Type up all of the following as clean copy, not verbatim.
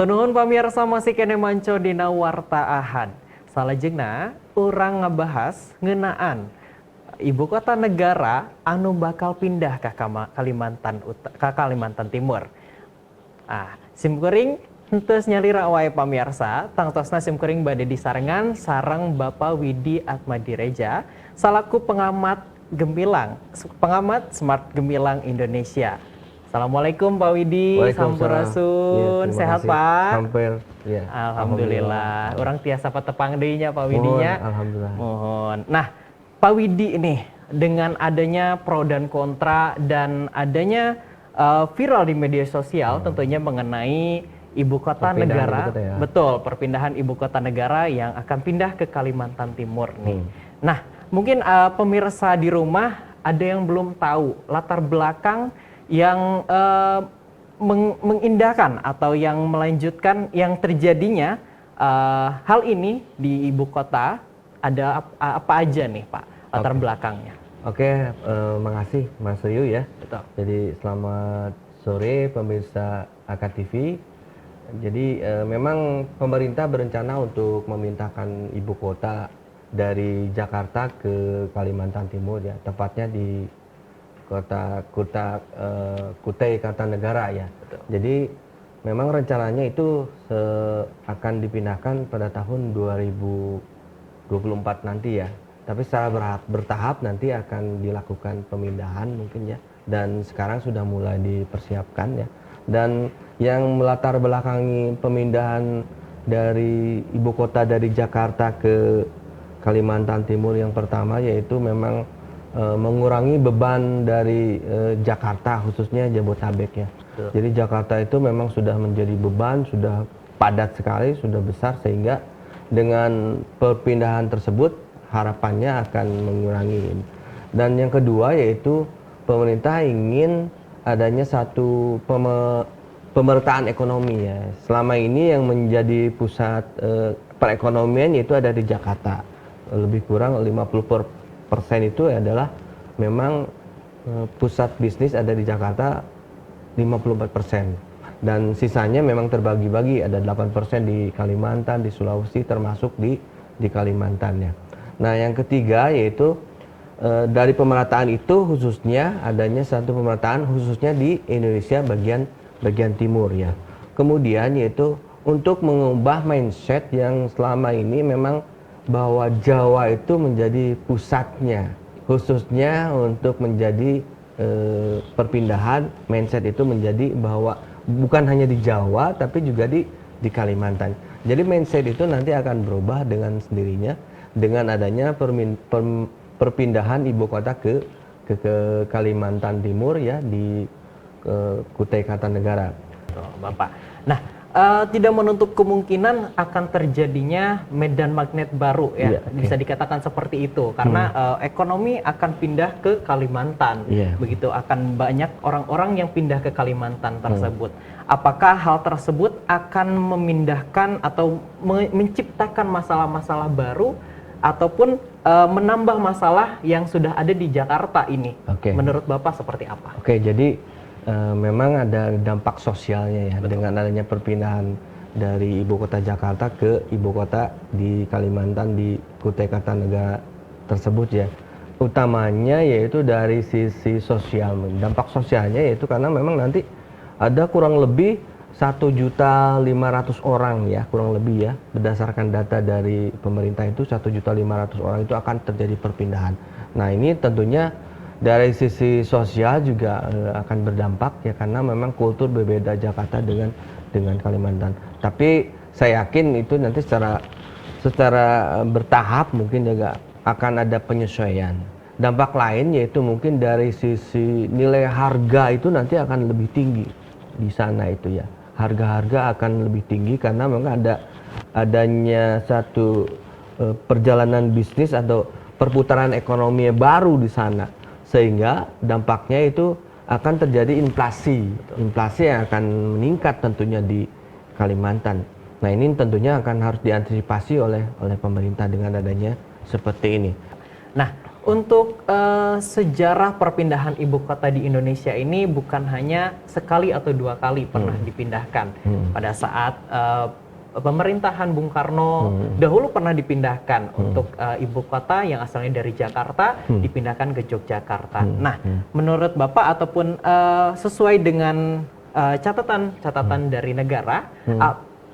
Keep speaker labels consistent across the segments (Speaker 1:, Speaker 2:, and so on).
Speaker 1: Hatur nuhun pamirsa masih kene manco dina Warta Ahad. Salajengna urang ngabahas ngeunaan ibu kota negara anu bakal pindah ke Kalimantan Timur. Simkuring henteu nyalira wae pamirsa, tangtosna simkuring bade disarengan sareng Bapak Widi Atmadireja salaku pengamat Smart Gemilang Indonesia. Assalamualaikum Pak Widi, sampurasun,
Speaker 2: ya,
Speaker 1: sehat Pak?
Speaker 2: Hampir, ya.
Speaker 1: Alhamdulillah. Orang tiasa patepang deunya Pak Widinya.
Speaker 2: Alhamdulillah.
Speaker 1: Mohon. Nah, Pak Widi ini dengan adanya pro dan kontra dan adanya viral di media sosial tentunya mengenai ibu kota negara, betul, perpindahan ibu kota negara yang akan pindah ke Kalimantan Timur nih. Nah, mungkin pemirsa di rumah ada yang belum tahu latar belakang yang mengindahkan atau yang melanjutkan yang terjadinya hal ini di ibu kota, ada apa aja nih Pak latar belakangnya?
Speaker 2: Oke, makasih Mas Ryu ya.
Speaker 1: Betul.
Speaker 2: Jadi selamat sore pemirsa AKTV. Jadi memang pemerintah berencana untuk memindahkan ibu kota dari Jakarta ke Kalimantan Timur ya, tepatnya di Kutai Kartanegara ya. Betul. Jadi memang rencananya itu akan dipindahkan pada tahun 2024 nanti ya. Tapi secara bertahap nanti akan dilakukan pemindahan mungkin ya. Dan sekarang sudah mulai dipersiapkan ya. Dan yang melatar belakangi pemindahan dari ibu kota dari Jakarta ke Kalimantan Timur yang pertama yaitu memang mengurangi beban dari Jakarta khususnya Jabodetabek ya. Betul. Jadi Jakarta itu memang sudah menjadi beban, sudah padat sekali, sudah besar sehingga dengan perpindahan tersebut harapannya akan mengurangi. Dan yang kedua yaitu pemerintah ingin adanya satu pemerataan ekonomi ya. Selama ini yang menjadi pusat perekonomian yaitu ada di Jakarta. Lebih kurang 50% itu adalah memang pusat bisnis ada di Jakarta 54%. Dan sisanya memang terbagi-bagi, ada 8% di Kalimantan, di Sulawesi termasuk di Kalimantan ya. Nah, yang ketiga yaitu dari pemerataan itu khususnya adanya satu pemerataan khususnya di Indonesia bagian timur ya. Kemudian yaitu untuk mengubah mindset yang selama ini memang bahwa Jawa itu menjadi pusatnya, khususnya untuk menjadi perpindahan mindset itu menjadi bahwa bukan hanya di Jawa tapi juga di Kalimantan. Jadi mindset itu nanti akan berubah dengan sendirinya dengan adanya perpindahan ibu kota ke Kalimantan Timur ya di Kutai Kartanegara.
Speaker 1: Bapak. Nah, tidak menutup kemungkinan akan terjadinya medan magnet baru ya, bisa dikatakan seperti itu karena ekonomi akan pindah ke Kalimantan, begitu akan banyak orang-orang yang pindah ke Kalimantan tersebut. Apakah hal tersebut akan memindahkan atau menciptakan masalah-masalah baru ataupun menambah masalah yang sudah ada di Jakarta ini? Menurut Bapak seperti apa?
Speaker 2: Jadi memang ada dampak sosialnya ya. Betul. Dengan adanya perpindahan dari ibu kota Jakarta ke ibu kota di Kalimantan di Kutai Kartanegara tersebut ya. Utamanya yaitu dari sisi sosial. Dampak sosialnya yaitu karena memang nanti ada kurang lebih 1.500.000 orang ya, kurang lebih ya, berdasarkan data dari pemerintah itu 1.500.000 orang itu akan terjadi perpindahan. Nah, ini tentunya dari sisi sosial juga akan berdampak ya karena memang kultur berbeda Jakarta dengan Kalimantan. Tapi saya yakin itu nanti secara bertahap mungkin juga akan ada penyesuaian. Dampak lain yaitu mungkin dari sisi nilai harga itu nanti akan lebih tinggi di sana itu ya. Harga-harga akan lebih tinggi karena memang adanya satu perjalanan bisnis atau perputaran ekonomi baru di sana. Sehingga dampaknya itu akan terjadi inflasi yang akan meningkat tentunya di Kalimantan. Nah, ini tentunya akan harus diantisipasi oleh pemerintah dengan adanya seperti ini.
Speaker 1: Nah, Untuk sejarah perpindahan ibu kota di Indonesia ini bukan hanya sekali atau dua kali pernah dipindahkan. Pada saat pemerintahan Bung Karno dahulu pernah dipindahkan untuk ibu kota yang asalnya dari Jakarta dipindahkan ke Yogyakarta. Nah, menurut Bapak ataupun sesuai dengan catatan dari negara,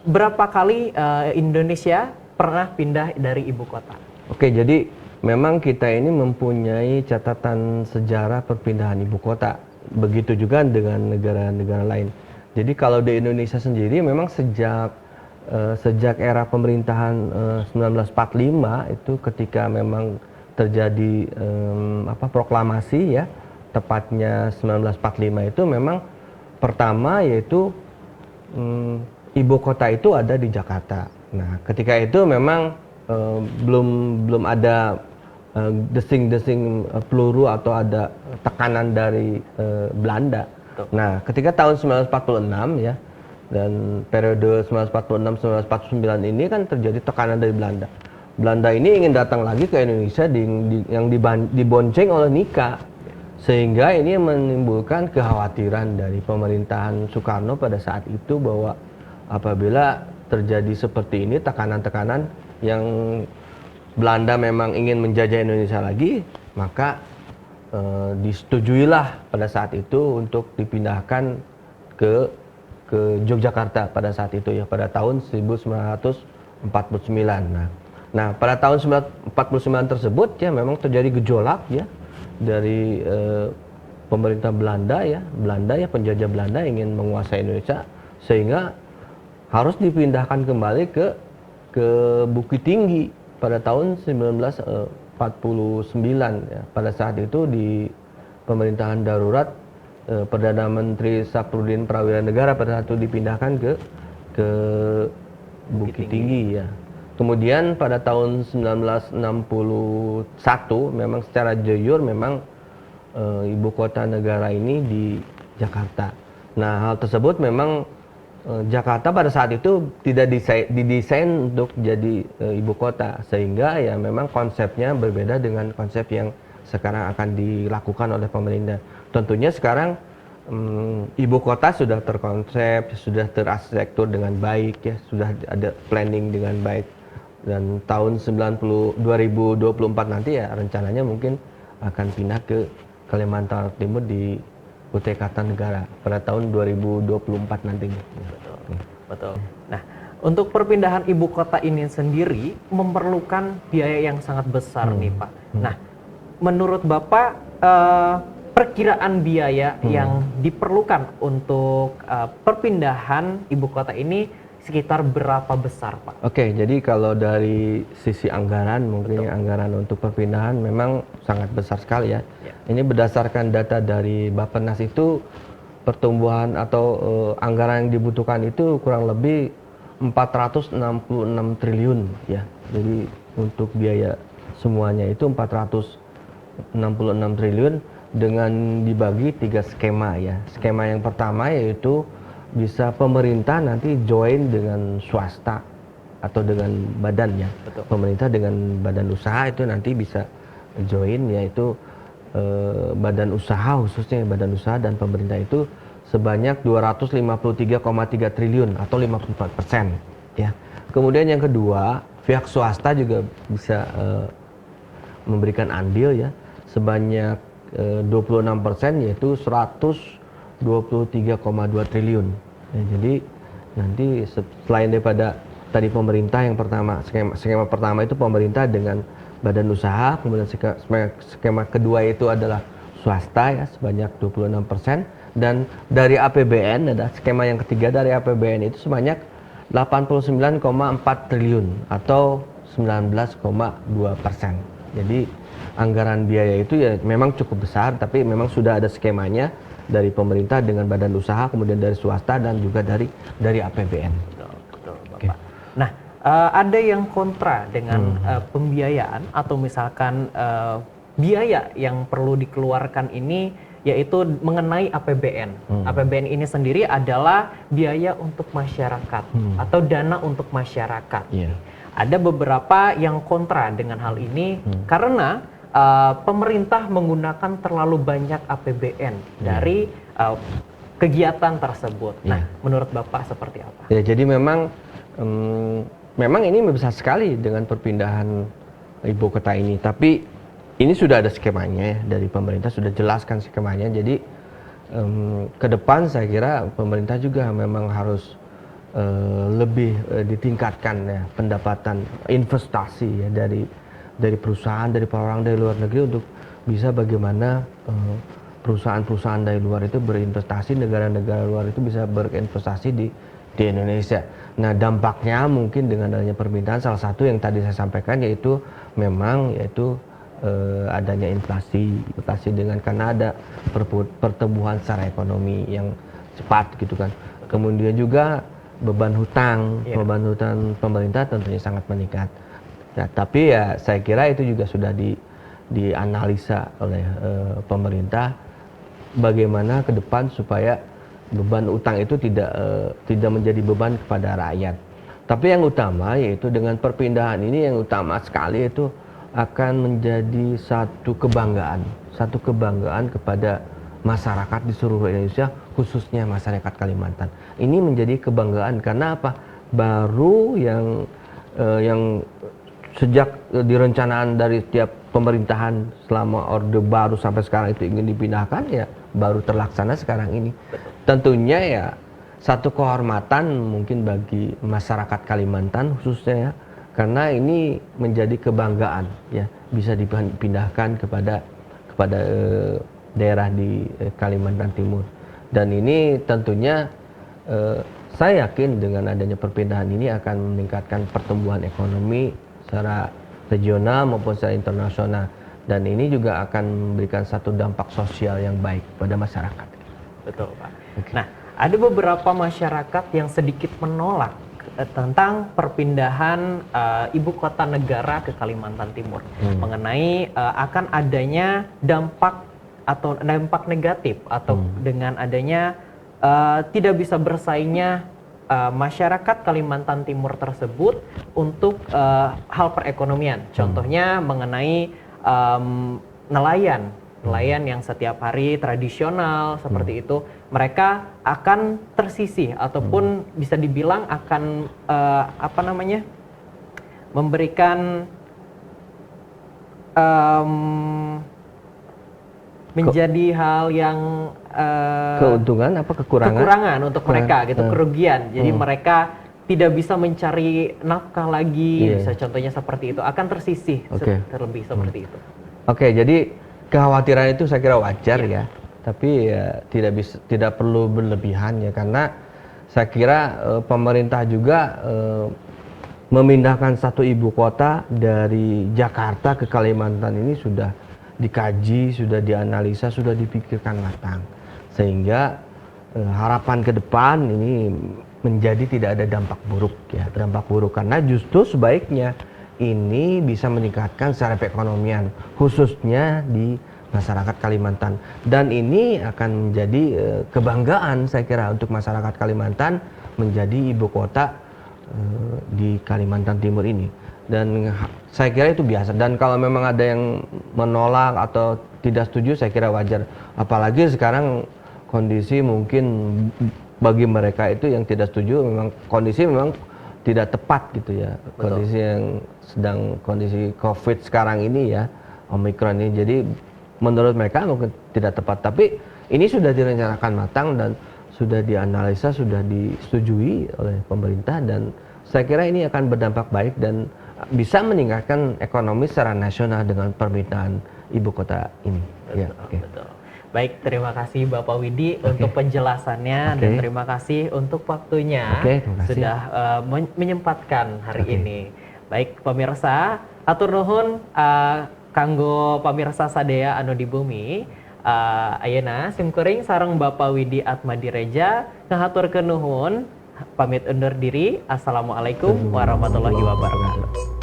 Speaker 1: berapa kali Indonesia pernah pindah dari ibu kota?
Speaker 2: Oke, jadi memang kita ini mempunyai catatan sejarah perpindahan ibu kota. Begitu juga dengan negara-negara lain. Jadi kalau di Indonesia sendiri memang sejak era pemerintahan 1945 itu ketika memang terjadi proklamasi ya, tepatnya 1945 itu memang pertama yaitu ibu kota itu ada di Jakarta. Nah, ketika itu memang belum ada desing-desing peluru atau ada tekanan dari Belanda. Nah, ketika tahun 1946 ya, dan periode 1946-1949 ini kan terjadi tekanan dari Belanda. Belanda ini ingin datang lagi ke Indonesia yang dibonceng oleh Nika, sehingga ini menimbulkan kekhawatiran dari pemerintahan Soekarno pada saat itu bahwa apabila terjadi seperti ini, tekanan-tekanan yang Belanda memang ingin menjajah Indonesia lagi, maka disetujuilah pada saat itu untuk dipindahkan ke Yogyakarta pada saat itu ya, pada tahun 1949. Nah, pada tahun 1949 tersebut ya memang terjadi gejolak ya dari pemerintah Belanda ya, penjajah Belanda ingin menguasai Indonesia, sehingga harus dipindahkan kembali ke Bukit Tinggi pada tahun 1949 ya. Pada saat itu di pemerintahan darurat Perdana Menteri Saprudin Prawira Negara pada saat itu dipindahkan ke Bukit Tinggi ya. Kemudian pada tahun 1961 memang secara jujur memang ibu kota negara ini di Jakarta. Nah, hal tersebut memang Jakarta pada saat itu tidak didesain untuk jadi ibu kota, sehingga ya memang konsepnya berbeda dengan konsep yang sekarang akan dilakukan oleh pemerintah. Tentunya sekarang ibu kota sudah terkonsep, sudah terarsitektur dengan baik ya, sudah ada planning dengan baik, dan tahun 2024 nanti ya rencananya mungkin akan pindah ke Kalimantan Timur di Kutai Kartanegara pada tahun 2024 nantinya.
Speaker 1: Betul. Nah, untuk perpindahan ibu kota ini sendiri memerlukan biaya yang sangat besar nih Pak. Nah, menurut Bapak perkiraan biaya yang diperlukan untuk perpindahan ibu kota ini sekitar berapa besar Pak?
Speaker 2: Oke, jadi kalau dari sisi anggaran mungkin anggaran untuk perpindahan memang sangat besar sekali ya. Ini berdasarkan data dari Bappenas itu pertumbuhan atau anggaran yang dibutuhkan itu kurang lebih 466 triliun ya. Jadi untuk biaya semuanya itu 466 triliun dengan dibagi 3 skema ya. Skema yang pertama yaitu bisa pemerintah nanti join dengan swasta atau dengan badan ya. Pemerintah dengan badan usaha itu nanti bisa join, yaitu badan usaha, khususnya badan usaha dan pemerintah itu sebanyak 253,3 triliun atau 54% ya. Kemudian yang kedua, pihak swasta juga bisa memberikan andil ya sebanyak 26%, yaitu 123,2 triliun. Ya, jadi nanti selain daripada tadi pemerintah yang pertama, skema pertama itu pemerintah dengan badan usaha, kemudian skema kedua itu adalah swasta ya sebanyak 26%, dan dari APBN ada skema yang ketiga dari APBN itu sebanyak 89,4 triliun atau 19,2%. Jadi anggaran biaya itu ya memang cukup besar, tapi memang sudah ada skemanya dari pemerintah dengan badan usaha, kemudian dari swasta dan juga dari APBN.
Speaker 1: Betul, Bapak. Nah, ada yang kontra dengan pembiayaan atau misalkan biaya yang perlu dikeluarkan ini, yaitu mengenai APBN. APBN ini sendiri adalah biaya untuk masyarakat atau dana untuk masyarakat. Ada beberapa yang kontra dengan hal ini karena pemerintah menggunakan terlalu banyak APBN dari kegiatan tersebut. Nah, menurut Bapak seperti apa?
Speaker 2: Ya, jadi memang ini besar sekali dengan perpindahan ibu kota ini. Tapi ini sudah ada skemanya ya, dari pemerintah sudah jelaskan skemanya. Jadi ke depan saya kira pemerintah juga memang harus lebih ditingkatkan ya pendapatan investasi ya dari perusahaan, dari orang dari luar negeri untuk bisa bagaimana perusahaan-perusahaan dari luar itu berinvestasi, negara-negara luar itu bisa berinvestasi di Indonesia. Nah, dampaknya mungkin dengan adanya permintaan, salah satu yang tadi saya sampaikan yaitu adanya inflasi dengan karena ada pertumbuhan secara ekonomi yang cepat gitu kan. Kemudian juga beban hutang pemerintah tentunya sangat meningkat. Nah, tapi ya saya kira itu juga sudah dianalisa oleh pemerintah bagaimana ke depan supaya beban utang itu tidak menjadi beban kepada rakyat. Tapi yang utama yaitu dengan perpindahan ini yang utama sekali itu akan menjadi satu kebanggaan kepada masyarakat di seluruh Indonesia, khususnya masyarakat Kalimantan. Ini menjadi kebanggaan karena apa? Baru yang sejak direncanaan dari setiap pemerintahan selama Orde Baru sampai sekarang itu ingin dipindahkan ya baru terlaksana sekarang ini. Tentunya ya satu kehormatan mungkin bagi masyarakat Kalimantan khususnya ya, karena ini menjadi kebanggaan ya bisa dipindahkan kepada daerah di Kalimantan Timur. Dan ini tentunya saya yakin dengan adanya perpindahan ini akan meningkatkan pertumbuhan ekonomi secara regional maupun secara internasional, dan ini juga akan memberikan satu dampak sosial yang baik pada masyarakat.
Speaker 1: Betul, Pak. Okay. Nah, ada beberapa masyarakat yang sedikit menolak tentang perpindahan ibu kota negara ke Kalimantan Timur mengenai akan adanya dampak negatif atau dengan adanya tidak bisa bersaingnya masyarakat Kalimantan Timur tersebut untuk hal perekonomian. Contohnya mengenai nelayan yang setiap hari tradisional seperti itu, mereka akan tersisih ataupun bisa dibilang akan memberikan menjadi hal yang
Speaker 2: keuntungan apa kekurangan
Speaker 1: untuk mereka gitu, kerugian. Jadi mereka tidak bisa mencari nafkah lagi, bisa contohnya seperti itu, akan tersisih terlebih seperti itu.
Speaker 2: Jadi kekhawatiran itu saya kira wajar ya, tapi ya tidak perlu berlebihan ya, karena saya kira pemerintah juga memindahkan satu ibu kota dari Jakarta ke Kalimantan ini sudah dikaji, sudah dianalisa, sudah dipikirkan matang, sehingga harapan ke depan ini menjadi tidak ada dampak buruk karena justru sebaiknya ini bisa meningkatkan secara perekonomian khususnya di masyarakat Kalimantan, dan ini akan menjadi kebanggaan saya kira untuk masyarakat Kalimantan menjadi ibu kota di Kalimantan Timur ini. Dan saya kira itu biasa, dan kalau memang ada yang menolak atau tidak setuju saya kira wajar, apalagi sekarang kondisi mungkin bagi mereka itu yang tidak setuju kondisi memang tidak tepat gitu ya. Betul. Kondisi yang kondisi COVID sekarang ini ya, Omikron ini, jadi menurut mereka mungkin tidak tepat, tapi ini sudah direncanakan matang dan sudah dianalisa, sudah disetujui oleh pemerintah, dan saya kira ini akan berdampak baik dan bisa meningkatkan ekonomi secara nasional dengan permintaan ibu kota ini.
Speaker 1: Betul, betul. Baik, terima kasih Bapak Widi untuk penjelasannya dan terima kasih untuk waktunya sudah menyempatkan hari ini. Baik pemirsa, atur nuhun kanggo pemirsa sadaya anu di bumi. Ayeuna simkuring sareng Bapak Widi Atmadireja ngahaturkeun nuhun, pamit undur diri. Assalamualaikum warahmatullahi wabarakatuh.